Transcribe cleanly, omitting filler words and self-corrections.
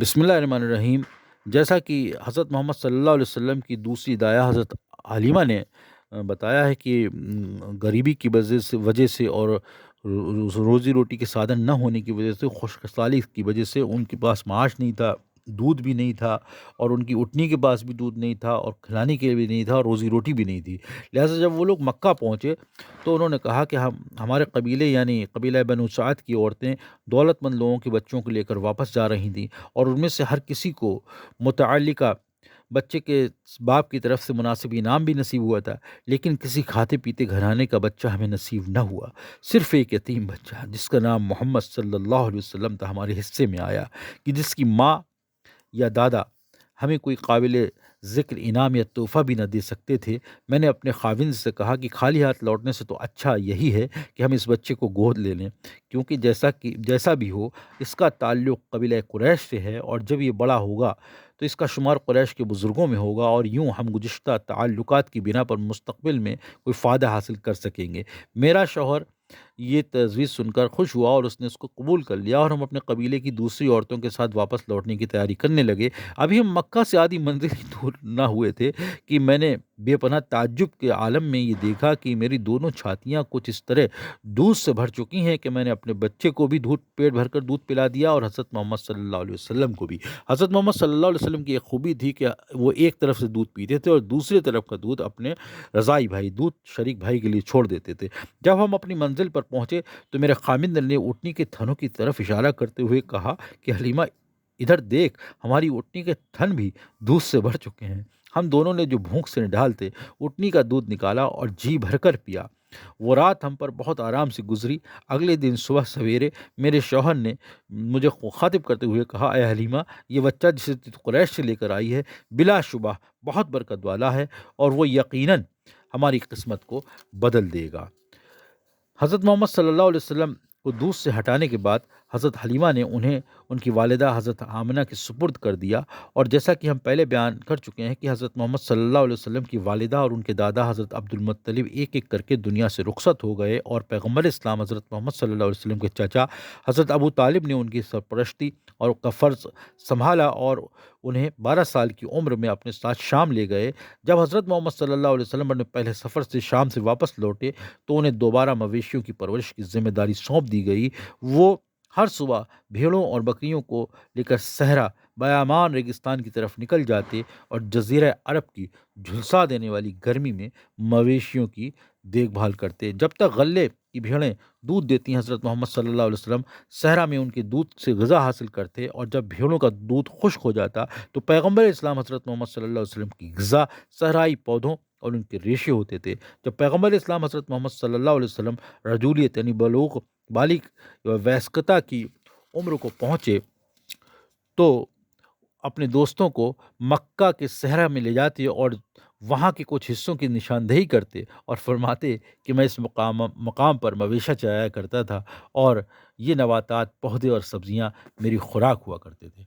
بسم اللہ الرحمن الرحیم۔ جیسا کہ حضرت محمد صلی اللہ علیہ وسلم کی دوسری دایا حضرت حلیمہ نے بتایا ہے کہ غریبی کی وجہ سے اور روزی روٹی کے سادھن نہ ہونے کی وجہ سے، خشک سالی کی وجہ سے ان کے پاس معاش نہیں تھا، دودھ بھی نہیں تھا، اور ان کی اٹھنی کے پاس بھی دودھ نہیں تھا، اور کھلانے کے لیے بھی نہیں تھا، اور روزی روٹی بھی نہیں تھی۔ لہٰذا جب وہ لوگ مکہ پہنچے تو انہوں نے کہا کہ ہمارے قبیلے یعنی قبیلہ بنو سعد کی عورتیں دولت مند لوگوں کے بچوں کو لے کر واپس جا رہی تھیں، اور ان میں سے ہر کسی کو متعلقہ بچے کے باپ کی طرف سے مناسب انعام بھی نصیب ہوا تھا، لیکن کسی کھاتے پیتے گھرانے کا بچہ ہمیں نصیب نہ ہوا۔ صرف ایک یتیم بچہ جس کا نام محمد صلی اللہ علیہ وسلم تھا ہمارے حصے میں آیا، کہ جس کی ماں یا دادا ہمیں کوئی قابل ذکر انعام یا تحفہ بھی نہ دے سکتے تھے۔ میں نے اپنے خاوند سے کہا کہ خالی ہاتھ لوٹنے سے تو اچھا یہی ہے کہ ہم اس بچے کو گود لے لیں، کیونکہ جیسا بھی ہو اس کا تعلق قبیلہ قریش سے ہے، اور جب یہ بڑا ہوگا تو اس کا شمار قریش کے بزرگوں میں ہوگا، اور یوں ہم گزشتہ تعلقات کی بنا پر مستقبل میں کوئی فائدہ حاصل کر سکیں گے۔ میرا شوہر یہ تجویز سن کر خوش ہوا، اور اس نے اس کو قبول کر لیا، اور ہم اپنے قبیلے کی دوسری عورتوں کے ساتھ واپس لوٹنے کی تیاری کرنے لگے۔ ابھی ہم مکہ سے آدھی منزل ہی دور نہ ہوئے تھے کہ میں نے بے پناہ تعجب کے عالم میں یہ دیکھا کہ میری دونوں چھاتیاں کچھ اس طرح دودھ سے بھر چکی ہیں کہ میں نے اپنے بچے کو بھی پیٹ بھر کر دودھ پلا دیا، اور حضرت محمد صلی اللہ علیہ وسلم کو بھی۔ حضرت محمد صلی اللہ علیہ وسلم کی ایک خوبی تھی کہ وہ ایک طرف سے دودھ پیتے تھے اور دوسری طرف کا دودھ اپنے رضائی بھائی، دودھ شریک بھائی کے لیے چھوڑ دیتے تھے۔ جب ہم اپنی منزل پر پہنچے تو میرے خامند نے اونٹنی کے تھنوں کی طرف اشارہ کرتے ہوئے کہا کہ حلیمہ ادھر دیکھ، ہماری اونٹنی کے تھن بھی دودھ سے بھر چکے ہیں۔ ہم دونوں نے جو بھوک سے نڈھالتے اونٹنی کا دودھ نکالا اور جی بھر کر پیا۔ وہ رات ہم پر بہت آرام سے گزری۔ اگلے دن صبح سویرے میرے شوہر نے مجھے خاطب کرتے ہوئے کہا، اے حلیمہ، یہ بچہ جسے تو قریش سے لے کر آئی ہے بلا شبہ بہت برکت والا ہے، اور وہ یقیناً ہماری قسمت کو بدل دے گا۔ حضرت محمد صلی اللہ علیہ وسلم کو دودھ سے ہٹانے کے بعد حضرت حلیمہ نے انہیں ان کی والدہ حضرت آمنہ کے سپرد کر دیا، اور جیسا کہ ہم پہلے بیان کر چکے ہیں کہ حضرت محمد صلی اللہ علیہ وسلم کی والدہ اور ان کے دادا حضرت عبد المطلب ایک ایک کر کے دنیا سے رخصت ہو گئے، اور پیغمبر اسلام حضرت محمد صلی اللہ علیہ وسلم کے چچا حضرت ابو طالب نے ان کی سرپرستی اور کا فرض سنبھالا، اور انہیں 12 سال کی عمر میں اپنے ساتھ شام لے گئے۔ جب حضرت محمد صلی اللہ علیہ وسلم اپنے پہلے سفر سے شام سے واپس لوٹے تو انہیں دوبارہ مویشیوں کی پرورش کی ذمہ داری سونپ دی گئی۔ وہ ہر صبح بھیڑوں اور بکریوں کو لے کر صحرا بیابان ریگستان کی طرف نکل جاتے، اور جزیرہ عرب کی جھلسا دینے والی گرمی میں مویشیوں کی دیکھ بھال کرتے۔ جب تک غلے کی بھیڑیں دودھ دیتی، حضرت محمد صلی اللہ علیہ وسلم صحرا میں ان کے دودھ سے غذا حاصل کرتے، اور جب بھیڑوں کا دودھ خشک ہو جاتا تو پیغمبر اسلام حضرت محمد صلی اللہ علیہ وسلم کی غذا صحرائی پودوں اور ان کے ریشے ہوتے تھے۔ جب پیغمبر اسلام حضرت محمد صلی اللہ علیہ وسلم رجولیت یعنی بالغ ویسکتا کی عمر کو پہنچے تو اپنے دوستوں کو مکہ کے صحرا میں لے جاتے اور وہاں کے کچھ حصوں کی نشاندہی کرتے، اور فرماتے کہ میں اس مقام پر مویشہ چرایا کرتا تھا، اور یہ نباتات، پودے اور سبزیاں میری خوراک ہوا کرتے تھے۔